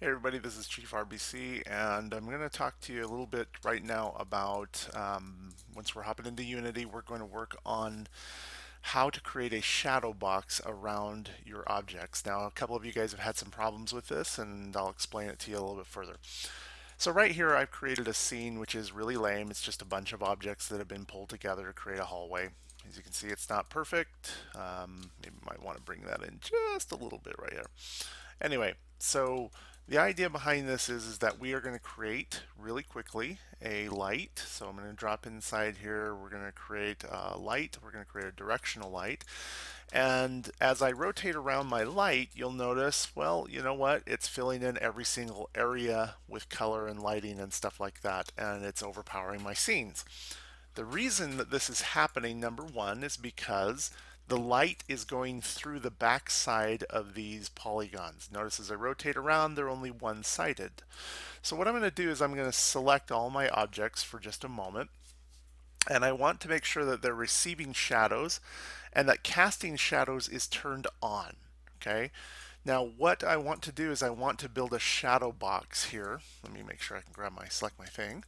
Hey everybody, this is Chief RBC, and I'm going to talk to you a little bit right now about once we're hopping into Unity, we're going to work on how to create a shadow box around your objects. Now, a couple of you guys have had some problems with this, and I'll explain it to you a little bit further. So right here, I've created a scene which is really lame. It's just a bunch of objects that have been pulled together to create a hallway. As you can see, it's not perfect. Maybe might want to bring that in just a little bit right here. Anyway, so the idea behind this is that we are going to create really quickly a light. So I'm going to drop inside here. We're going to create a light. We're going to create a directional light. And as I rotate around my light, you'll notice, well, you know what? It's filling in every single area with color and lighting and stuff like that. And it's overpowering my scenes. The reason that this is happening, number one, is because the light is going through the backside of these polygons. Notice as I rotate around, they're only one-sided. So what I'm going to do is I'm going to select all my objects for just a moment, and I want to make sure that they're receiving shadows and that casting shadows is turned on. Okay. Now what I want to do is I want to build a shadow box here. Let me make sure I can select my thing.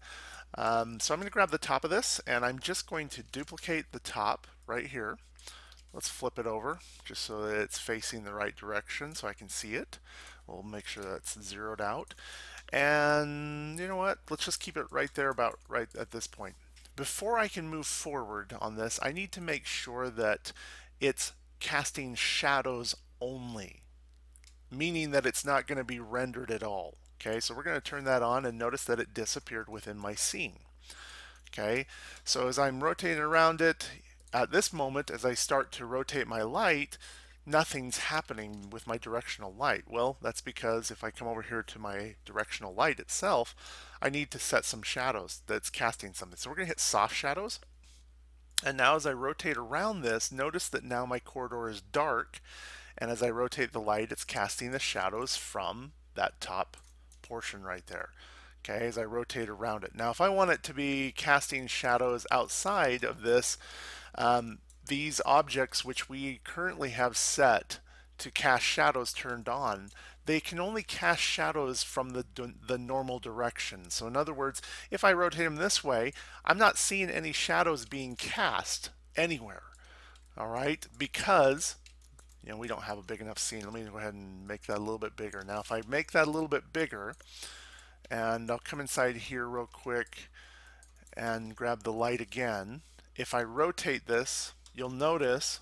So I'm going to grab the top of this, and I'm just going to duplicate the top right here. Let's flip it over just so that it's facing the right direction so I can see it. We'll make sure that's zeroed out. And you know what? Let's just keep it right there, about right at this point. Before I can move forward on this, I need to make sure that it's casting shadows only, meaning that it's not going to be rendered at all. Okay, so we're going to turn that on and notice that it disappeared within my scene. Okay, so as I'm rotating around it, at this moment, as I start to rotate my light, nothing's happening with my directional light. Well, that's because if I come over here to my directional light itself, I need to set some shadows that's casting something. So we're going to hit soft shadows. And now as I rotate around this, notice that now my corridor is dark. And as I rotate the light, it's casting the shadows from that top portion right there. Okay, as I rotate around it. Now, if I want it to be casting shadows outside of this, these objects which we currently have set to cast shadows turned on, they can only cast shadows from the normal direction. So in other words, if I rotate them this way, I'm not seeing any shadows being cast anywhere. All right, because we don't have a big enough scene. Let me go ahead and make that a little bit bigger. Now, if I make that a little bit bigger, and I'll come inside here real quick and grab the light again. If I rotate this, you'll notice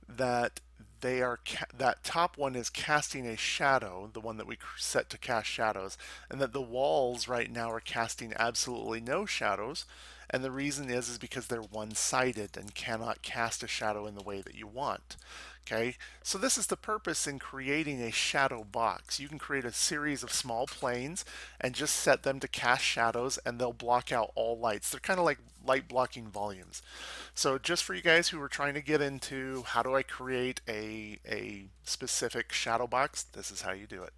that that top one is casting a shadow, the one that we set to cast shadows, and that the walls right now are casting absolutely no shadows. And the reason is because they're one-sided and cannot cast a shadow in the way that you want. Okay, so this is the purpose in creating a shadow box. You can create a series of small planes and just set them to cast shadows, and they'll block out all lights. They're kind of like light blocking volumes. So just for you guys who are trying to get into how do I create a specific shadow box, this is how you do it.